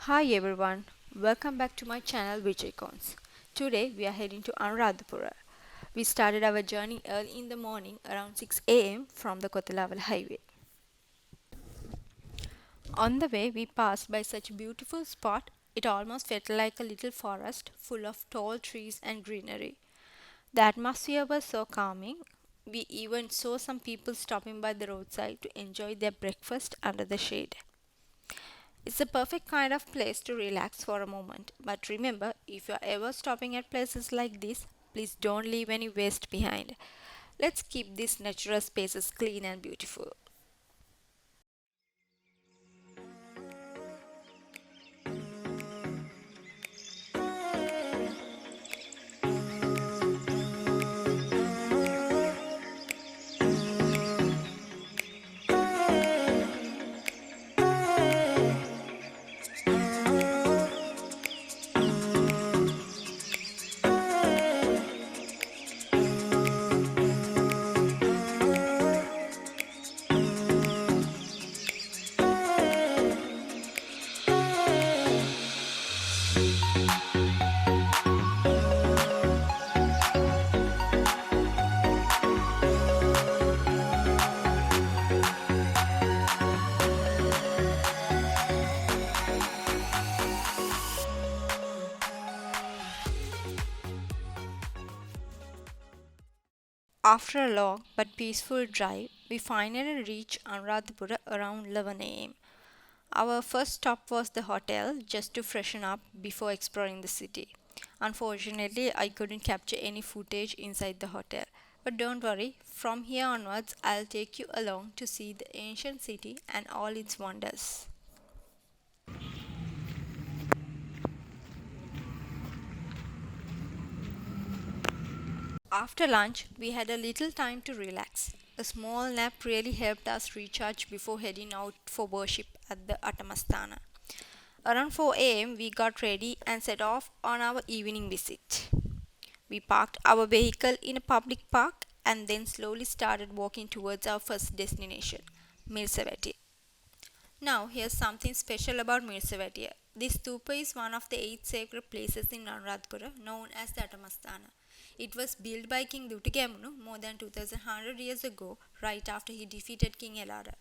Hi everyone, welcome back to my channel Vijay Cons. Today we are heading to Anuradhapura. We started our journey early in the morning around 6 a.m. from the Kotalaval highway. On the way we passed by such a beautiful spot, it almost felt like a little forest full of tall trees and greenery. The atmosphere was so calming. We even saw some people stopping by the roadside to enjoy their breakfast under the shade. It's the perfect kind of place to relax for a moment. But remember, if you're ever stopping at places like this, please don't leave any waste behind. Let's keep these natural spaces clean and beautiful. After a long but peaceful drive, we finally reached Anuradhapura around 11 a.m. Our first stop was the hotel just to freshen up before exploring the city. Unfortunately, I couldn't capture any footage inside the hotel. But don't worry, from here onwards, I'll take you along to see the ancient city and all its wonders. After lunch, we had a little time to relax. A small nap really helped us recharge before heading out for worship at the Atamasthana. Around 4 a.m., we got ready and set off on our evening visit. We parked our vehicle in a public park and then slowly started walking towards our first destination, Mirisawetiya. Now, here's something special about Mirisawetiya. This stupa is one of the 8 sacred places in Anuradhapura known as the Atamasthana. It was built by King Dutigamunu more than 2100 years ago, right after he defeated King Elara.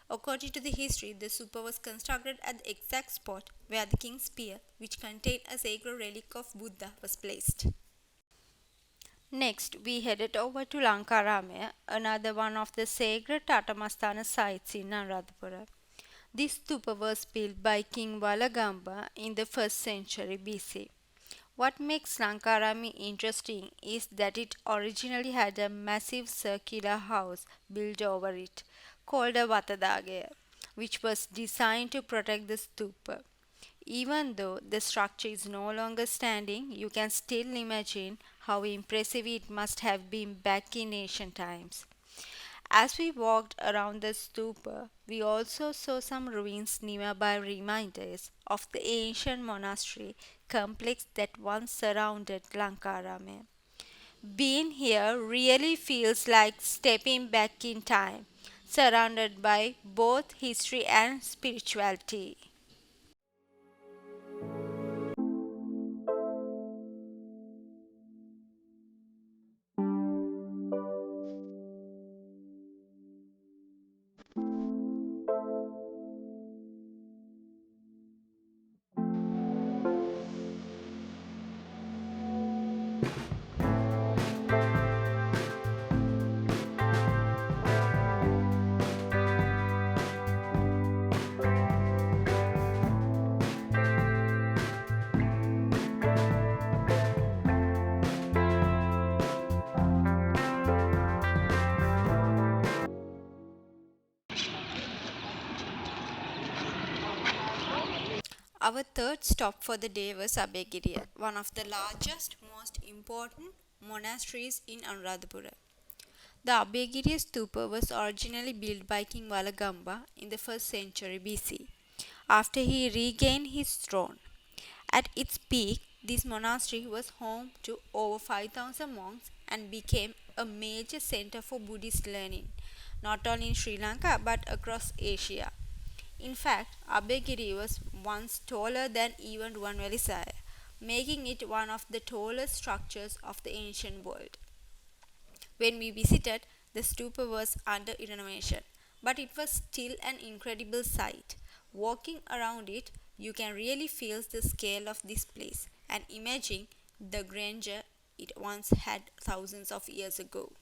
According to the history, the stupa was constructed at the exact spot where the king's spear, which contained a sacred relic of Buddha, was placed. Next, we headed over to Lankaramaya, another one of the sacred Atamasthana sites in Anuradhapura. This stupa was built by King Valagamba in the 1st century BC. What makes Lankarami interesting is that it originally had a massive circular house built over it, called a Vatadagaya, which was designed to protect the stupa. Even though the structure is no longer standing, you can still imagine how impressive it must have been back in ancient times. As we walked around the stupa, we also saw some ruins nearby reminders of the ancient monastery complex that once surrounded Lankaramaya. Being here really feels like stepping back in time, surrounded by both history and spirituality. Our third stop for the day was Abhayagiriya, one of the largest, most important monasteries in Anuradhapura. The Abhayagiriya stupa was originally built by King Valagamba in the 1st century BC, after he regained his throne. At its peak, this monastery was home to over 5,000 monks and became a major center for Buddhist learning, not only in Sri Lanka but across Asia. In fact, Abhayagiriya was once taller than even Ruwanwelisaya, making it one of the tallest structures of the ancient world. When we visited, the stupa was under renovation, but it was still an incredible sight. Walking around it, you can really feel the scale of this place and imagine the grandeur it once had thousands of years ago.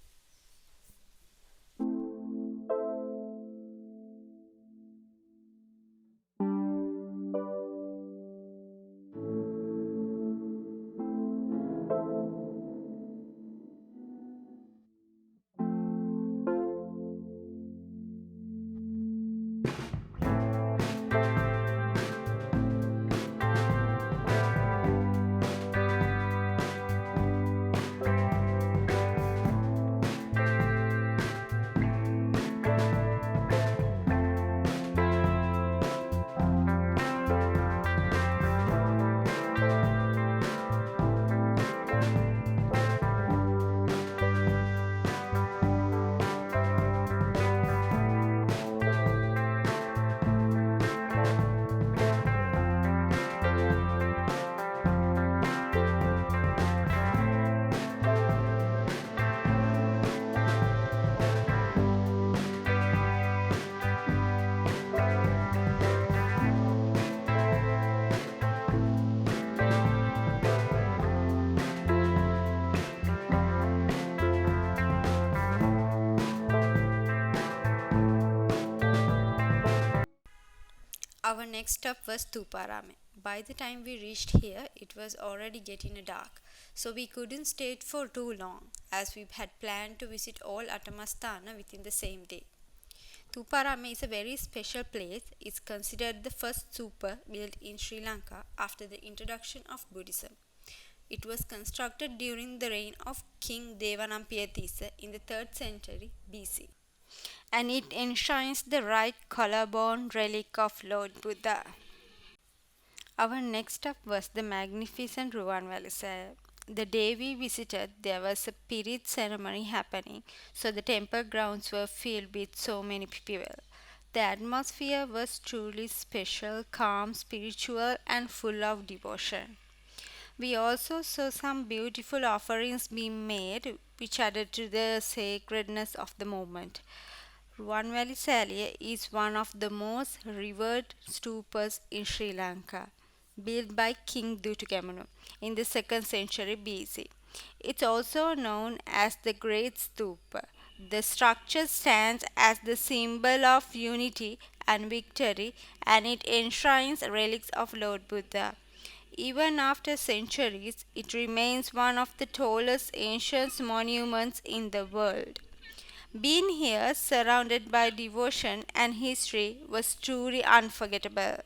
Our next stop was Thuparamaya. By the time we reached here, it was already getting dark, so we couldn't stay for too long, as we had planned to visit all Atamasthana within the same day. Thuparamaya is a very special place. It's considered the first stupa built in Sri Lanka after the introduction of Buddhism. It was constructed during the reign of King Devanampiyatissa in the 3rd century BC, and it enshrines the right collarbone relic of Lord Buddha. Our next stop was the magnificent Ruwanwelisaya. The day we visited, there was a Pirit ceremony happening, so the temple grounds were filled with so many people. The atmosphere was truly special, calm, spiritual, and full of devotion. We also saw some beautiful offerings being made, which added to the sacredness of the moment. Ruwanwelisaya is one of the most revered stupas in Sri Lanka, built by King Dutukamanu in the 2nd century BC. It's also known as the Great Stupa. The structure stands as the symbol of unity and victory, and it enshrines relics of Lord Buddha. Even after centuries, it remains one of the tallest ancient monuments in the world. Being here, surrounded by devotion and history, was truly unforgettable.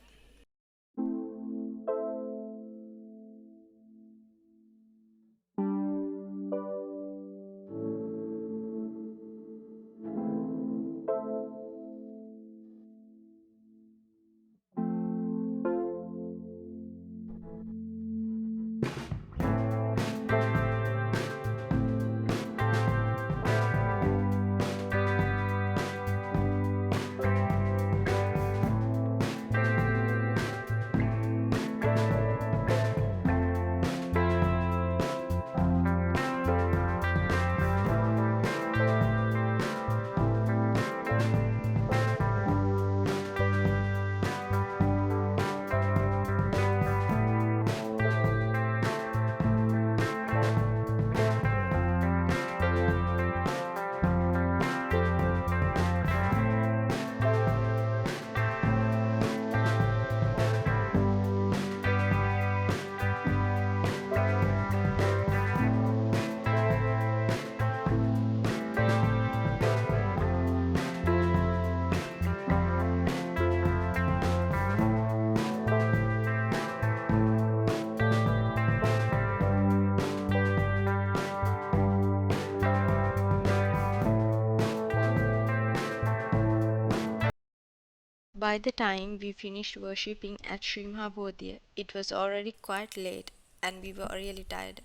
By the time we finished worshipping at Sri Maha Bodhiya, it was already quite late and we were really tired.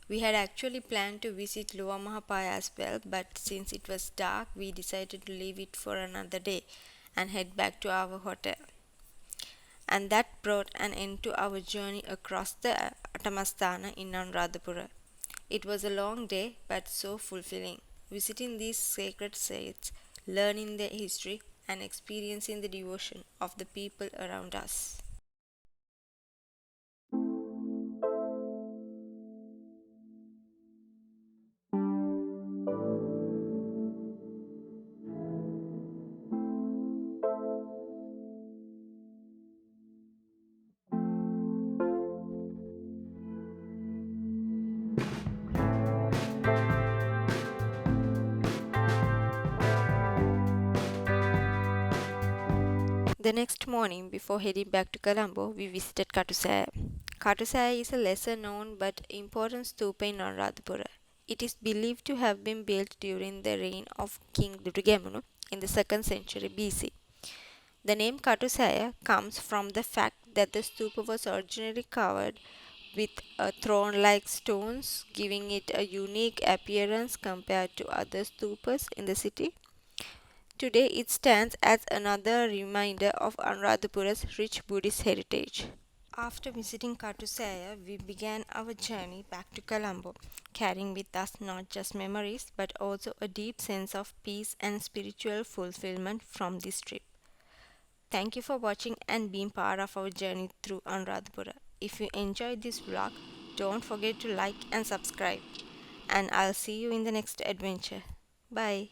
We had actually planned to visit Lowamahapaya as well, but since it was dark, we decided to leave it for another day and head back to our hotel. And that brought an end to our journey across the Atamasthana in Anuradhapura. It was a long day, but so fulfilling. Visiting these sacred sites, learning their history, and experiencing the devotion of the people around us. The next morning, before heading back to Colombo, we visited Katu Saaya. Katu Saaya is a lesser known but important stupa in Anuradhapura. It is believed to have been built during the reign of King Dudugamunu in the 2nd century BC. The name Katu Saaya comes from the fact that the stupa was originally covered with a throne-like stones, giving it a unique appearance compared to other stupas in the city. Today it stands as another reminder of Anuradhapura's rich Buddhist heritage. After visiting Katu Saaya, we began our journey back to Colombo, carrying with us not just memories but also a deep sense of peace and spiritual fulfillment from this trip. Thank you for watching and being part of our journey through Anuradhapura. If you enjoyed this vlog, don't forget to like and subscribe. And I'll see you in the next adventure. Bye.